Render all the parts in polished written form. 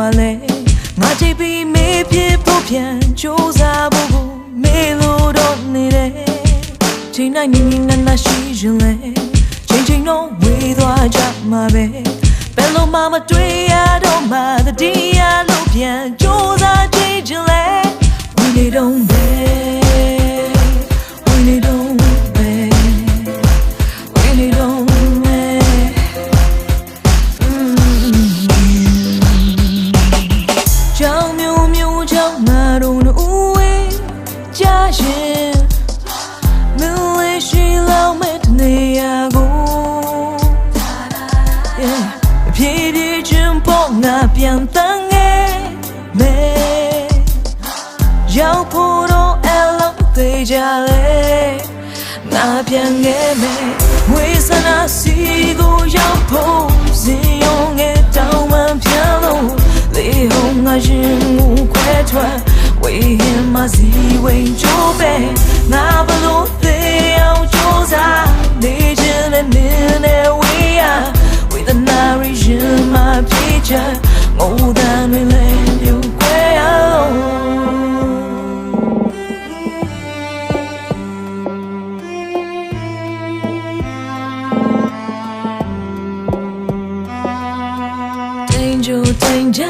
သွားလဲငါချိတ်ပြီးမေးဖြစ်ဖို့ပြန်ကြိုးစားဖို့မေးလို့တော့နေတယ်ချိန်တိုင်းနေနာရှိရင်လဲချိန်တော့ဝေးသွားကြမှာပဲဘယ်လိုမှမတွေ့ရတော့မှတတိယလို့ပြန်ကြိုးစားကြည့်ချင်လဲWe need on babe We need on babe We need on babe ကြောင်မျိုးကြောင့်ငါတို့ဦးဝေးကြရင်မလေးရှိလောက်မဲ့တနေရာကိုဖြည်းဖြည်းချင်းပေါ်ငါပြန်တန်းငယ်မဲရောက်ဖို့တော့အလုံးသေးကြလေငါပြန်ငယ်မဲဝေးစနာစီကိုရောက်ဖို့စင်ရုံငယ်တောင်းမှပြန်လို့လေဟုံငါရင်ကိုခွဲထွက်ဝေးရင်မစီဝင်ကြိုးပဲငါဘလို့သေးအောင်ကြိုးစားနေချင်တဲ့နေနဲ့ဝေးရဝေဒနာရရင်မပြေချာငိုတန်တွေလည်းပြုတ်ခွဲအောင်တိုင်းကြ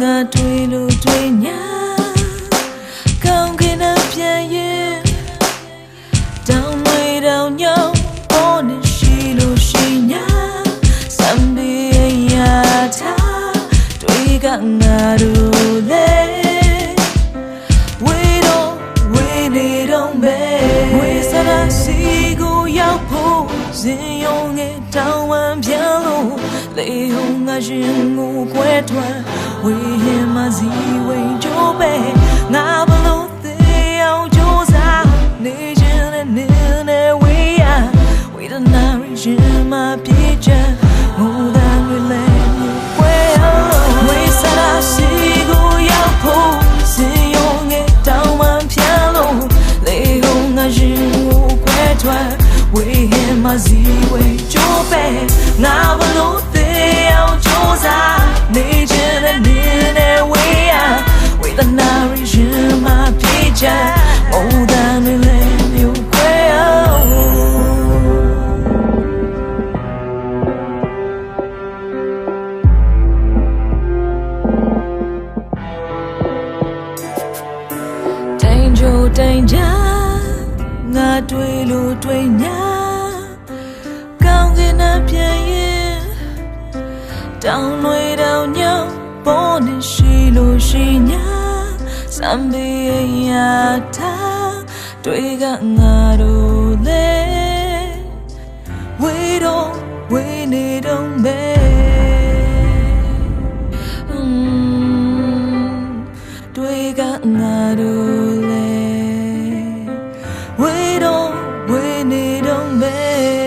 ငါတွေ့လို့တွေ့ညာကောင်းကင်နဲ့ပြန်ရင်တောင်းဝေးတောင်းညောင်းပေါ်နေရှိလို့ရှိညာစံပေးရထားတွေ့ကငါတို့လေဝေးတော့ဝေးနေတော့ပဲဝေးစရာစီကိုရောက်ဖို့စင်ရုံငယ်တောင်းဝမ်းပြန်လို့လေဟုံငါရင်ကိုခွဲထွက်ဝေးရင်မစီဝင်ကြိုးပဲငါဘလို့သေးအောင်ကြိုးစားနေချင်တဲ့နေနဲ့ဝေးရဝေဒနာရင်မပြေချာငိုတန်တွေလည်းခွဲအောင်ဝေးစရာစီကိုရောက်ဖို့စင်ရုံငယ်တောင်းမှပြန်လို့လေဟုံငါရင်ကိုခွဲထွက်ဝေးရင်မစီဝင်ကြိုးပဲငါဘလို့ကြိုးစားနေချင်တဲ့နေနဲ့ဝေးရဝေဒနာရင်မပြေချာငိုတန်တွေလည်းမျိုးခွဲအောင်တိုင်းကြငါတွေ့လို့တွေ့ညာကောင်းကင်နဲ့ပြန်ရင်တောင်းတွေတောင်းညောင်းပေါ်နေရှိလို့ရှိညာစံပေးရထားတွေ့ကငါတို့လေဝေးတော့ဝေးနေတော့ပဲတွေ့ကငါတို့လေဝေးတော့ဝေးနေတော့ပဲ